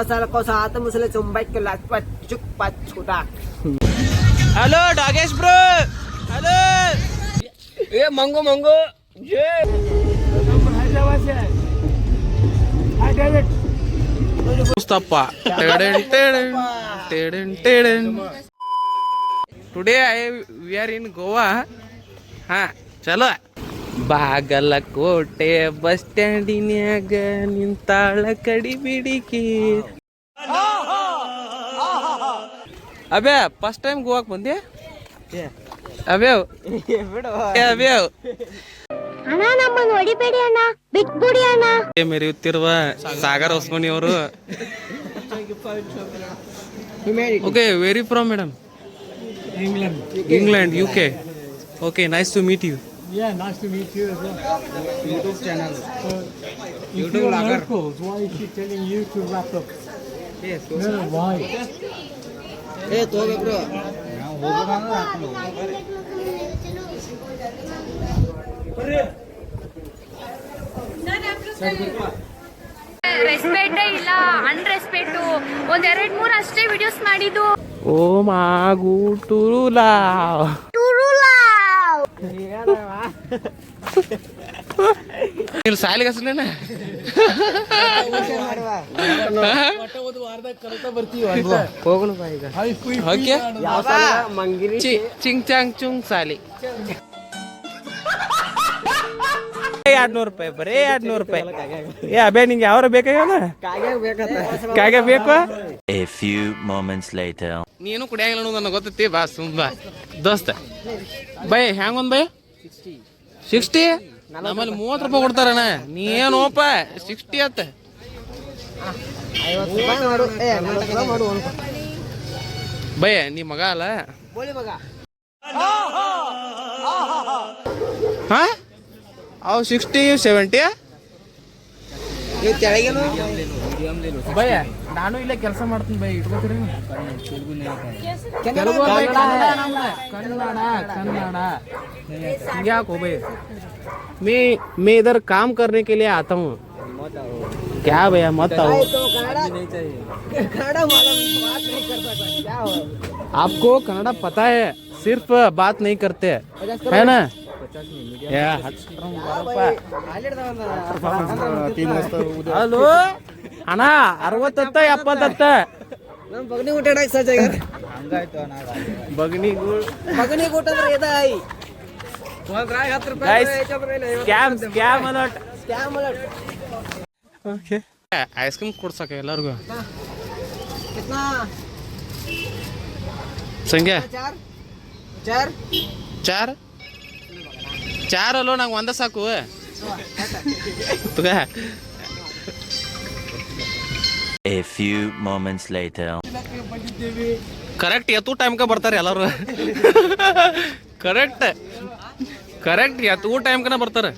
साला को साथ मुसले चुंबक के लात पर चुक पाच छोटा. Hello Dagesh bro. हॅलो ए मंगो मंगो जे Mustafa. Today we are in Goa. ಹಾ ಚಲೋ. ಬಾಗಲಕೋಟೆ ಬಸ್ ಸ್ಟ್ಯಾಂಡಿನ್ಯಾಗ ನಿಂತಾಳ ಕಡಿಬಿಡಿಕಿ. ಅಬ್ಯಾ ಫಸ್ಟ್ ಟೈಮ್ ಗೋವಾಕ್ ಬಂದೆ. ಅಬ್ಯಾವ್ ಅಬ್ಯಾವ್ ಅಣ್ಣ ನಮ್ಮನ್ನು ಹೊಡಿಬೇಡಿ ಅಣ್ಣ, ಬಿಟ್ಬಿಡಿ ಅಣ್ಣ. ಮೆರೆಯುತ್ತಿರುವ ಸಾಗರ್ ಹೊಸ್ಮನಿ ಅವರು. Okay very from madam? England UK. Okay nice to meet you. Yeah, nice to meet you as well. YouTube channel. YouTube locals, why is she telling you to wrap up? Yes. No, why? Hey, to bro. Respect ಇಲ್ಲ, unrespect. ಒಂದ್ 2-3 ಅಷ್ಟೇ videos ಮಾಡಿದ್ದು. ಓ ಮಾಗು ಟುರುಲಾ ನೀನು ಸಾಲಿಗೆ ಹಸಲೇನ ಮಂಗಿರಿ Ching ಚಾಂಗ್ Chung ಸಾಲಿ. 200 ರೂಪಾಯಿ ಬರೀ 200 ರೂಪಾಯಿ. ಏ ಅಬೇ ನಿಂಗೆ ಯಾವ್ರ ಬೇಕಾಗ್ಯಾವ? ಕಾಗೆ ಬೇಕು. A few moments later. ನೀನು ಕುಡಿಯಂಗಿಲ್ಲ ನನಗೆ ಗೊತ್ತೈತಿ. ಬಾ ಸುಮ್ಮ ದೋಸ್ತ ಬೈ ಹ್ಯಾಂಗ ಒಂದ್ ಬೈ 60. ನಮ್ಮಲ್ಲಿ 30 ರೂಪಾಯಿ ಕೊಡ್ತಾರಣ್ಣ. ನೀ ಏನೋಪ 60 ಅತ್ತ. ಬೈ ನೀ ಮಗ ಅಲ್ಲ ಹಾ? ಅವು 60 70. ಬೈ ನಾನು ಇಲ್ಲೇ ಕೆಲಸ ಮಾಡ್ತೀನಿ ಬೈ. ಇಟ್ಕೋತೀರಿ? ತೆಲುಗು कन्नड़ क्या को भाई? मैं इधर काम करने के लिए आता हूँ. क्या भैया मत आओ. आपको कन्नड़ा पता है, सिर्फ बात नहीं करते है ना? ಹಲೋ ಅಣ್ಣ 60 70. ನಮ್ಮ ಬಗನಿ ಊಟಾಡಕ್ಕೆ ಸಜ್ಜಾಗ್ಯಾರ. ಬಗನಿ ಊಟ ಅಂದ್ರೆ ಎದಾಯಿ ಐಸ್ ಕ್ರೀಮ್ ಕೊಡ್ಸಕ ಎಲ್ಲರಿಗೂ. ಸಂಖ್ಯಾ ಚಾರ್ ಅಲ್ಲೋ ನಂಗೆ ಒಂದ ಸಾಕು. A few moments later. Correct ಎತ್ತು ಟೈಮ್ಗೆ ಬರ್ತಾರೆ ಎಲ್ಲರೂ. ಕರೆಕ್ಟ್ ಎತ್ತು ಟೈಮ್ಗೆ ಬರ್ತಾರೆ.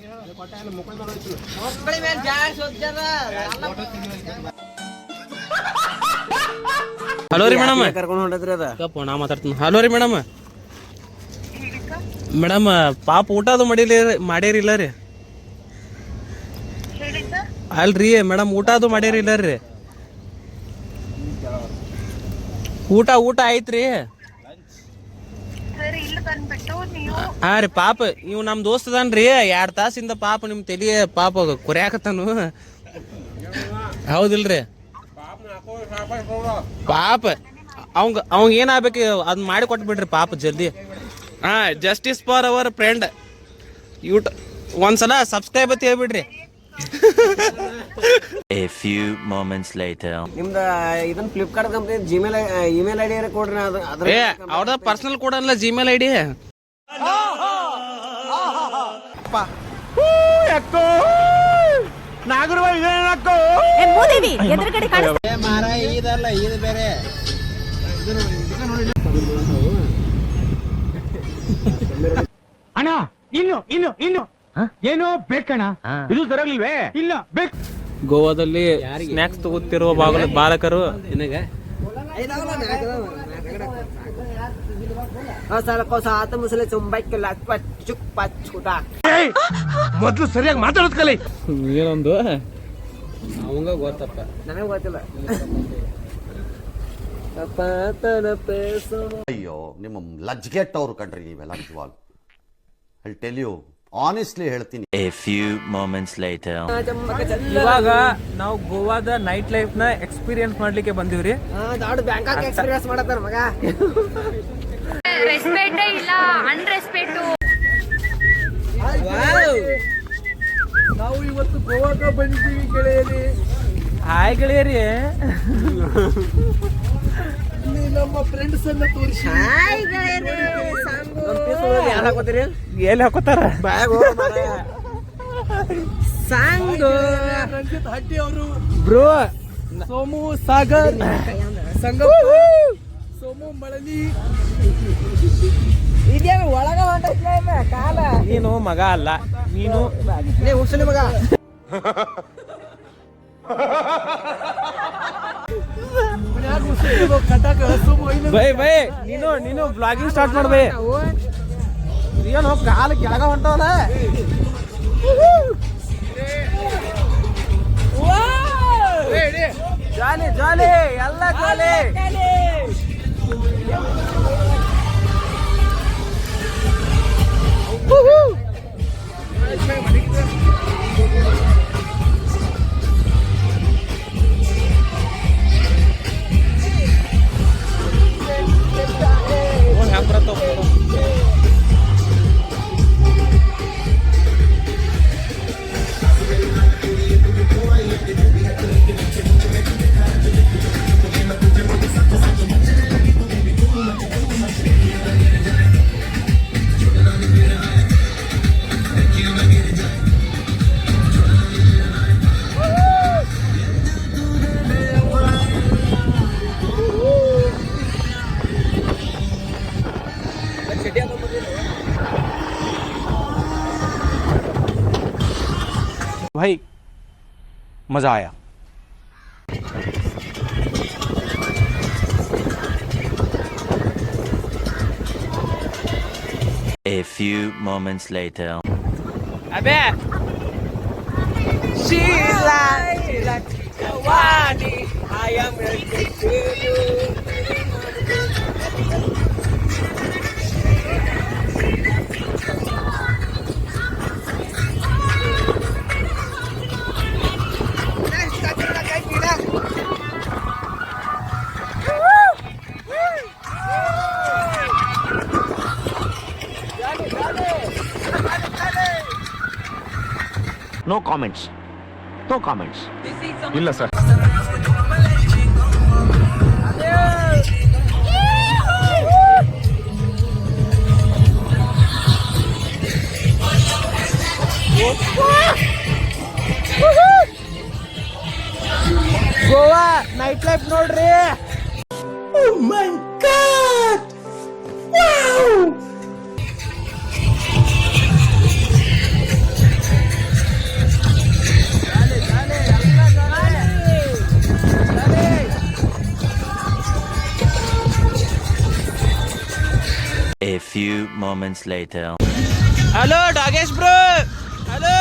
ಹಲೋ ರೀ ಮೇಡಮ್. ಕರ್ಕೊಂಡು ಹೊಂಟದ್ರಿ ಅದ ನಾ ಮಾತಾಡ್ತೀನಿ. ಹಲೋ ರೀ ಮೇಡಮ್. ಮೇಡಮ್ ಪಾಪ ಊಟ ಅದು ಮಾಡ್ಯಾರಿಲ್ಲ ರೀ? ಅಲ್ರಿ ಮೇಡಮ್ ಊಟ ಅದು ಮಾಡ್ಯಾರಿಲ್ಲ ರೀ? ಊಟ ಐತ್ರಿ? ಹಾ ರೀ ಪಾಪ ಇವ್ ನಮ್ ದೋಸ್ತ ಅದಾನ್ರಿ. 2 ತಾಸಿಂದ ಪಾಪ ನಿಮ್ ತಲಿ ಪಾಪ ಕುರ್ಯಾಕತ್ತಾನು. ಹೌದಿಲ್ರಿ? ಪಾಪ ಅವಂಗ ಏನಾಗ್ಬೇಕು ಅದ್ ಮಾಡಿ ಕೊಟ್ಬಿಡ್ರಿ ಪಾಪ ಜಲ್ದಿ. ಹಾ ಜಸ್ಟಿಸ್ ಫಾರ್ ಅವರ್ ಫ್ರೆಂಡ್. ಒಂದ್ಸಲ ಸಬ್ಸ್ಕ್ರೈಬ್ ಅಂತ ಹೇಳ್ಬಿಡ್ರಿ. A few moments later. ನಿಮ್ದ ಇದನ್ನ ಫ್ಲಿಪ್ಕಾರ್ಟ್ ಕಂಪನಿ ಇಮೇಲ್ ಐಡಿ ಕೊಡ್ರಿ. ಅವ್ರದ ಪರ್ಸನಲ್ ಕೊಡಲ್ಲ ಜಿಮೇಲ್ ಐಡಿ. ಇದಲ್ಲ ಇದು ಬೇರೆ. ಅಣ್ಣ ಇನ್ನು ಏನೋ ಬೇಕಣ್ಣ. ಇದು ಸರಿಯಾಗಿಲ್ವೇ? ಇಲ್ಲ ಬೇಕು. ಗೋವಾದಲ್ಲಿ ಸ್ನಾಕ್ಸ್ ತಗೋತಿರುವ ಬಾಲಕರು ಮೊದ್ಲು ಸರಿಯಾಗಿ ಮಾತಾಡೋದ್ ಕಲಿ. ಏನೊಂದು ಅವಂಗ ಗೊತ್ತಪ್ಪ, ನನಗೆ ಗೊತ್ತಿಲ್ಲ. ಅಯ್ಯೋ ನಿಮ್ಮ ಲಜ್ಗೆಟ್ಟವ್ರು ಕಣ್ರಿ ನೀವೆಲ್ಲ ನಿಜವಾಗ್. ಐ ಟೆಲ್ ಯು ಆನೆಸ್ಟ್ಲಿ ಹೇಳ್ತೀನಿ. A few moments later. ಇವಾಗ ನಾವು ಗೋವಾದ ನೈಟ್ ಲೈಫ್ ನ ಎಕ್ಸ್ಪೀರಿಯನ್ಸ್ ಮಾಡ್ಲಿಕ್ಕೆ ಬಂದಿವ್ರಿ. ದೊಡ್ಡ ಬ್ಯಾಂಕಾಕ್ ಎಕ್ಸ್ಪೀರಿಯನ್ಸ್ ಮಾಡತ್ತಾರ ಮಗ. ರೆಸ್ಪೆಕ್ಟ್ ಇಲ್ಲ, ಅನ್ರೆಸ್ಪೆಕ್ಟ್. ನಾವು ಇವತ್ತು ಗೋವಾಕ ಬಂದಿದ್ದೀವಿ ಗೆಳೆಯರಿ. ಹಾಯ್ ಗೆಳೆಯರಿ. ನಮ್ಮ ಫ್ರೆಂಡ್ಸ್ ಎಲ್ಲ ತೋರಿಸಿ ಎಲ್ಲಿ ಹಾಕೋತಾರ ಸಾಂಗ್ ರಂಜಿತ್ ಹಟ್ಟಿ ಅವರು, ಬ್ರೋ, ಸೋಮು ಸಾಗರ್, ಸಂಗಮ್, ಸೋಮು ಮಳಲಿ. ಇದೇ ಒಳಗ ಹೊಂಟೈತ್ಲೆ ಕಾಲ. ನೀನು ಮಗ ಅಲ್ಲ, ನೀನು ಹುಡ್ಸಲಿ ಮಗ. ಬೈ ನೀನು ಬ್ಲಾಗಿಂಗ್ ಸ್ಟಾರ್ಟ್ ಮಾಡ್ಬೇ. ಏನು ಕಾಲ ಕೆಳಗ ಹೊಂಟವಲ್ಲ. ಜಾಲಿ ಜಾಲಿ ಎಲ್ಲ ಜಾಲಿ. भाई मजा आया. A few moments later. ಅಬೇ Sheila Kawani, I am ready to you. No comments. No comments. ಇಲ್ಲ ಸರ್. ಗೋವಾ ನೈಟ್ ಲೈಫ್ ನೋಡ್ರಿ. Oh my God! Wow! A few moments later. Hello Dagesh bro. Hello.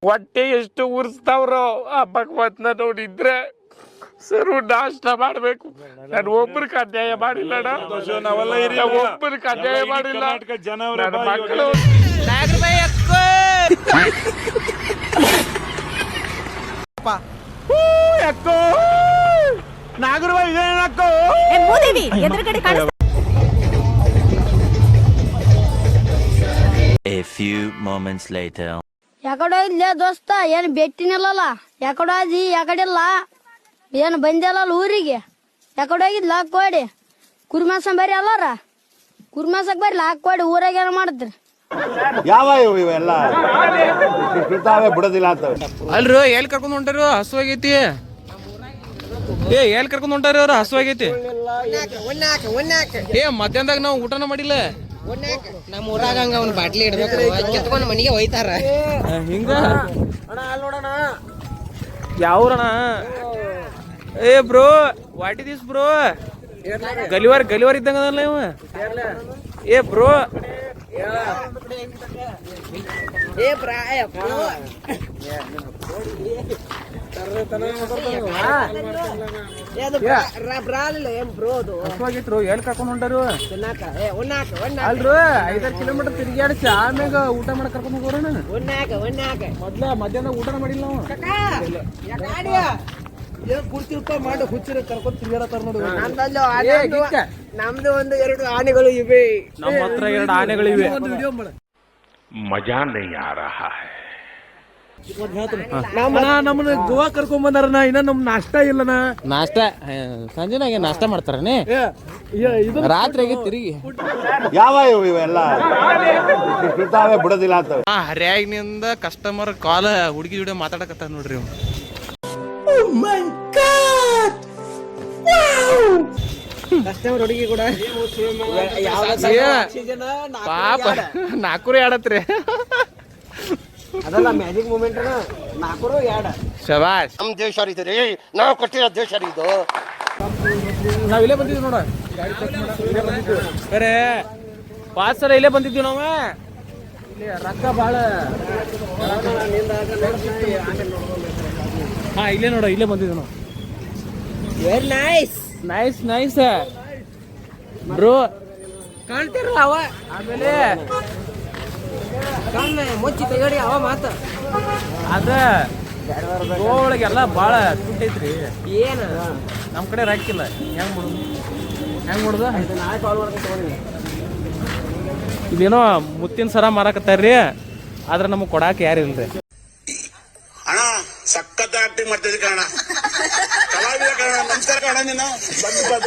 ಹೊಟ್ಟೆ ಎಷ್ಟು ಉರ್ಸ್ತಾವ್ರೋ ಆ ಭಗವಂತನ ನೋಡಿದ್ರೆ. ಸರು ನಾಷ್ಟ ಮಾಡ್ಬೇಕು. ನಾನು ಒಬ್ಬರಿಗೆ ಅನ್ಯಾಯ ಮಾಡಿಲ್ಲ, ಒಬ್ಬರಿಗೆ ಅನ್ಯಾಯ ಮಾಡಿಲ್ಲ. ನನ್ನ ಮಕ್ಕಳು ನಾಗರಬಾಯಿ ಇದೇನಕ್ಕೋ ಎದುರುಗಡೆ ಕಾಣಿಸ್ತಾ. A few moments later. ಯಾಕಡೆ ಹೋಗಿದ್ಲೇ ದೋಸ್ತ, ಏನ್ ಭೇಟಿನಿಲ್ಲಲ್ಲ. ಯಾಕಡೆ ಹೋದಿ, ಯಾಕಡಿಲ್ಲ, ಏನ್ ಬಂದಿಲ್ಲ ಊರಿಗೆ. ಯಾಕಡೆ ಹೋಗಿದ್ಲ ಹಾಕೋಡಿ ಕುರ್ಮಾಸ ಬರ್ರಿ ಅಲ್ಲಾರ, ಕುರ್ಮಾಸಕ್ ಬರ್ರಿ ಹಾಕೋಡಿ. ಊರಾಗ ಏನ ಮಾಡಿದ್ರಿ? ಯಾವ ಇವೆಲ್ಲ ಬಿಡೋದಿಲ್ಲ ಅಂತ. ಅಲ್ರು ಎಲ್ಲಿ ಕರ್ಕೊಂಡ್ ಹೊಂಟಾರು? ಹಸುವಾಗೈತಿ. ಎಲ್ಲಿ ಕರ್ಕೊಂಡ್ ಹೊಂಟಾರಿ ಅವ್ರು? ಹಸುವಾಗೈತಿ. ಮಧ್ಯಾಹ್ನದಾಗ ನಾವು ಊಟನ ಮಾಡಿಲ್ಲ. ನಮ್ಮ ಊರಾಗ ಹಂಗ ಅವ್ನ ಬಾಟ್ಲಿ ಇಡ್ಬೇಕು, ಕೆತ್ಕೊಂಡ್ ಮನಿಗೆ ಒಯ್ತಾರ. ಹಿಂಗ ಅಣ್ಣ ಅಲ್ಲಿ ನೋಡೋಣ. ಯಾವ್ರಣ? Bro, what is this bro? ಗಲಿವಾರ್ ಇದ್ದಂಗ ಇವ. ಬ್ರೋ ಏ ಪ್ರಾಯ ಏನ್ ಬ್ರೋ ಅದು ಎಲ್ಲಿ ಕರ್ಕೊಂಡ್ ಹೊಂಟಾರು ತಿನ್ನಾಕ ಉಣ್ಣಾಕ ಅಲ್ರು 5 ಕಿಲೋಮೀಟರ್ ತಿರುಗಾಡಿಸಿ ಆಮ್ಯಾಗ ಊಟ ಮಾಡಕ್ ಕರ್ಕೊಂಡ್ ಹೋಗೋಣ ಉಣ್ಣಾಕ ಮೊದ್ಲ ಮಧ್ಯಾಹ್ನ ಊಟ ಮಾಡಿಲ್ಲ ನಾವು ಕೂರ್ತಿರ್ಪ ಮಾಡಿ ಹುಚ್ಚಿರ ಕರ್ಕೊಂಡ್ ತಿರುಗಾಡತ್ತಾರ ನೋಡಿ. ನಮ್ದು ಒಂದು 2 ಆನೆಗಳು ಇವೆ. ನಮ್ಮ ಹತ್ರ 2 ಆನೆಗಳಿವೆ. ಒಂದು ವಿಡಿಯೋ ಮಾಡ. मजा नहीं आ रहा है. ನಮ್ಮನ್ನ ಗೋವಾ ಕರ್ಕೊಂಡ್ ಬಂದಾರನ. ಇನ್ನ ನಮ್ ನಾಷ್ಟ ಇಲ್ಲನ. ನಾಷ್ಟ ಸಂಜೆನಾಗೆ ನಾಷ್ಟ ಮಾಡ್ತಾರನೇ ರಾತ್ರಿಗೆ ತಿರುಗಿ ಯಾವ ಇವೆಲ್ಲ ಬಿಡೋದಿಲ್ಲ ಅಂತ ಹರ್ಯಾಗಿನಿಂದ ಕಸ್ಟಮರ್ ಕಾಲ್ ಹುಡುಗಿ ಜೋಡಿ ಮಾತಾಡಕತ್ತ ನೋಡ್ರಿ ಇವ. ಕಸ್ಟಮರ್ ಹುಡುಗಿ ಕೂಡ ಪಾಪ 4 ಆಡತ್ರಿ. ಅದಲ್ಲ ಮ್ಯಾಜಿಕ್ ಮೂಮೆಂಟ್ 4 ಶಬಾಷ್. ನಮ್ ದೇಶ ರೀ ನಾವು ಕೊಟ್ಟಿರೋ ದೇಶ ಇದು. ನಾವ್ ಇಲ್ಲೇ ಬಂದಿದ್ವಿ ನೋಡ. ಗಾಡಿ ಚೆಕ್ ಮಾಡ ಅರೆ 5 ಸಲ ಇಲ್ಲೇ ಬಂದಿದ್ವಿ ನಾವು. ಇಲ್ಲಿ ರೊಕ್ಕ ಬಾಳ. ಹಾ ಇಲ್ಲೇ ನೋಡ, ಇಲ್ಲೇ ಬಂದಿದ್ವಿ ನಾವು. Very nice nice nice bro. ಕಾಣ್ತಿರಲ್ಲ ಅವ ಆಮೇಲೆ ಮುಚ್ಚಿ ತೆಗಡಿ ಅವ ಮಾತ ಅದ ಗೋವಾ ಒಳಗೆಲ್ಲ ಬಾಳ ದುಡ್ಡು ಐತ್ರಿ. ಏನ ನಮ್ ಕಡೆ ರಾಕಿಲ್ಲ. ಹೆಂಗ್ ಮಾಡುದು ನಾಳೆ ಕಾಲ್ ಮಾಡ್ಕೊಂಡು ತಗೊಂಡಿ. ಇದೇನೋ ಮುತ್ತಿನ ಸರ ಮಾರಾಕತ್ತಾರ್ರಿ, ಆದ್ರೆ ನಮಗ್ ಕೊಡಾಕ ಯಾರು ಇಲ್ರಿ. ಅಣ್ಣ ಸಖತ್ ಆಕ್ಟಿಂಗ್ ಮಾಡ್ತಿದ್ವಿ ಕಣ, ಕಲಾವಿದ ಕಣ. ನಮಸ್ಕಾರ ಕಣ, ನೀನು ನಮಸ್ಕಾರ.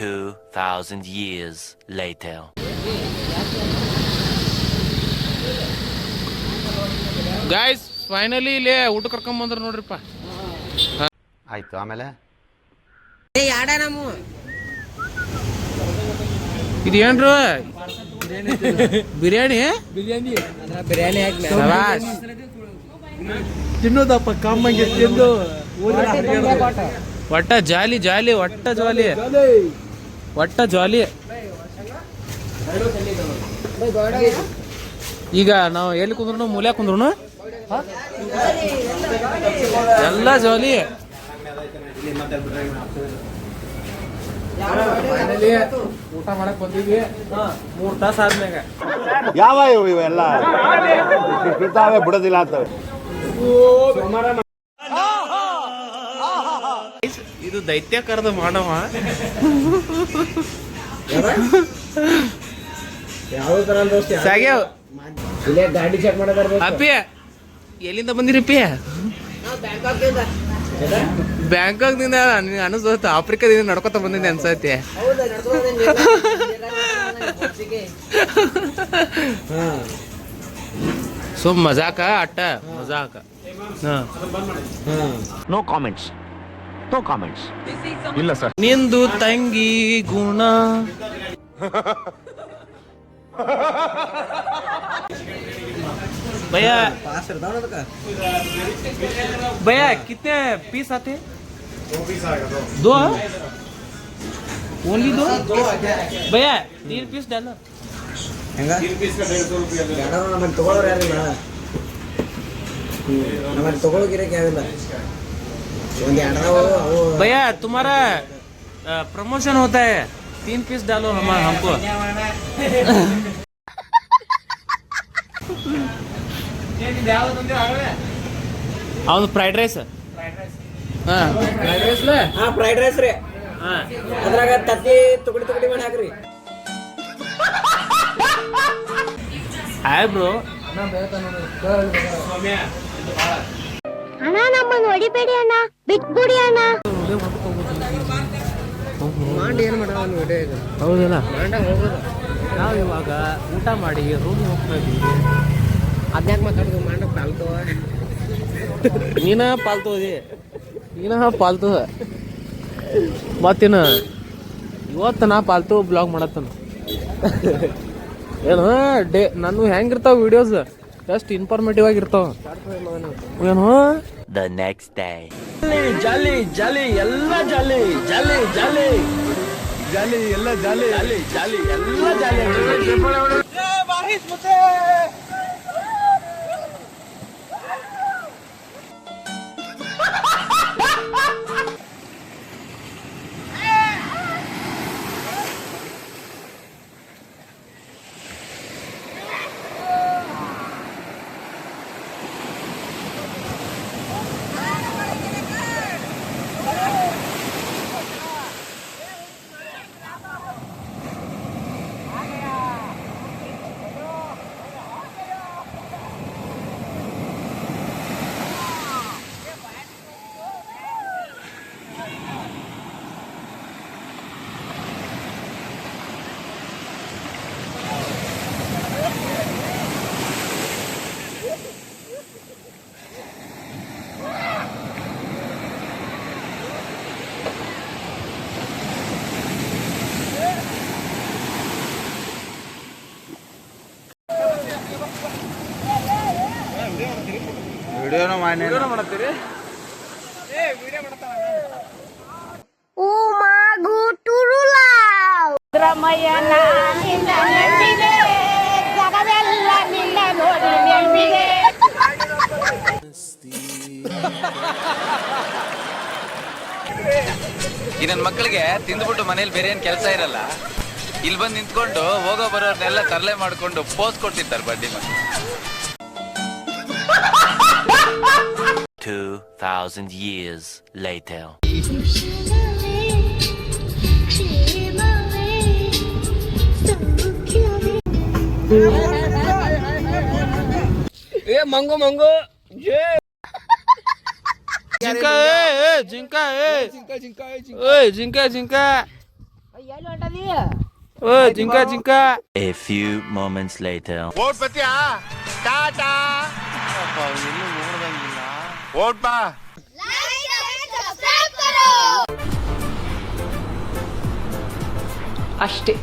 2000 years later. ಗೈಸ್ ಫೈನಲಿ ಇಲ್ಲೇ ಊಟ ಕರ್ಕೊಂಡ್ ಬಂದ್ರ ನೋಡ್ರಿಪ್ಪ. ಆಯ್ತು. ಆಮೇಲೆ ಯಾಡ ನಮ್ಮ ಇದೇನ್ರು ಬಿರಿಯಾನಿ ಬಿರಿಯಾನಿ ಹಾಕಿ ಶಬಾಷ್. ತಿನ್ನೋದಪ್ಪ ಕಮ್ಮಂಗೆ ತಿಂದು ಒಟ್ಟ ಜಾಲಿ ಜಾಲಿ ಒಟ್ಟ ಜಾಲಿ ಒಟ್ಟ ಜಾಲಿ. ಈಗ ನಾವು ಎಲ್ಲಿ ಕುಂದ್ರು ಮೂಲ್ಯಾಗ ಕುಂದ್ರು ಎಲ್ಲ ಜಾಲಿ. ಊಟ ಮಾಡಕ್ ಬಂದಿದ್ವಿ 3 ತಾಸು ಆದ್ಮ್ಯಾಗ. ಯಾವ ಇವೆಲ್ಲ ಬಿಡೋದಿಲ್ಲ ಅಂತ. ಇದು ದೈತ್ಯಾಕಾರದ ಮಾಡವ. ಸಾಗ್ಯಾವ ಇಲ್ಲೇ ಗಾಡಿ ಚೆಕ್ ಮಾಡೋದಾರ. ಅಪ್ಪಿ ಎಲ್ಲಿಂದ ಬಂದಿರಪ್ಪಿ? ಬ್ಯಾಂಕಾಕ್ ದಿಂದ ಅನಿಸ್ತ ಆಫ್ರಿಕಾದಿಂದ ನಡ್ಕೊತ ಬಂದಿದ್ದೆ ಅನ್ಸತ್ತೆ. ಸೊ ಮಜಾಕ ಅಟ್ಟ ಮಜಾಕ. No comments. No comments. ಇಲ್ಲ ಸರ್. ನಿಂದು ತಂಗಿ ಗುಣ भैया भैया कितने पीस आते? 2 ओनली 2 भैया 3 पीस डालो. 3 पीस का 150 रुपया. नमन तಗೊಳ್ಳೋರು ಯಾರಿಲ್ಲ, नमन ತಗೊಳ್ಳೋಗಿರಕ್ಕೆ ಯಾರಿಲ್ಲ. ಒಂದು ಅಡರಾವು भैया तुम्हारा प्रमोशन होता है, 3 पीस डालो हमको. ಅವನು ಫ್ರೈಡ್ ರೈಸ್. ಫ್ರೈಡ್ ರೈಸ್ ರೀ. ಅದ್ರಾಗ ತತ್ತಿ ತುಕಡಿ ಮಾಡಿ ಹಾಕ್ರಿ. Hi bro. ಅಣ್ಣ ನಮ್ಮನ್ನು ಹೊಡಿಬೇಡಿ ಅಣ್ಣ, ಬಿಟ್ಬಿಡಿ ಅಣ್ಣ. ಮಾಡಿ ಏನು ಮಾಡೋಣ ವಿಡಿಯೋ ಇದು. ಹೌದಲ್ಲ, ಮಾಡಾಗ ಹೋಗೋದು. ನಾವು ಇವಾಗ ಊಟ ಮಾಡಿ ರೂಮ್ ಹೋಗ್ತಾ ಇದ್ದೀವಿ. ಅದ್ಯಾಕೆ ಮಾತಾಡೋದು ಮಾಡ ಪಾಲ್ತು. ನೀನ ಪಾಲ್ತು ಅದಿ, ನೀನ ಪಾಲ್ತು. ಮತ್ತೇನು ಇವತ್ತು ನಾ ಪಾಲ್ತು ಬ್ಲಾಗ್ ಮಾಡತ್ತನ. ಏನು ನಾನು ಹೆಂಗಿರ್ತಾವ ವಿಡಿಯೋಸ್, ಎಷ್ಟು ಇನ್ಫಾರ್ಮೇಟಿವ್ ಆಗಿರ್ತಾವ. ಏನು The next day. ಜಾಲಿ ಜಾಲಿ ಎಲ್ಲ ಜಾಲಿ ಜಾಲಿ ಜಾಲಿ ಈ ನನ್ನ ಮಕ್ಕಳಿಗೆ ತಿಂದ್ಬಿಟ್ಟು ಮನೇಲಿ ಬೇರೆ ಏನ್ ಕೆಲಸ ಇರಲ್ಲ, ಇಲ್ಲಿ ಬಂದು ನಿಂತ್ಕೊಂಡು ಹೋಗೋ ಬರೋರ್ನೆಲ್ಲ ತರಲೆ ಮಾಡ್ಕೊಂಡು ಪೋಸ್ ಕೊಡ್ತಿರ್ತಾರೆ ಬಡ್ಡಿ ಮಕ್ಕಳು. 2000 years later. ಏ ಮಂಗು ಜಿಂಕ ಜಿಂಕ ಜಿಂಕ ಜಿಂಕ. A few moments later. ಓಟ್ ಬತ್ತೀಯಾ? ಟಾಟಾ. ಓಟ್ ಬಾ. ಅಷ್ಟೇ.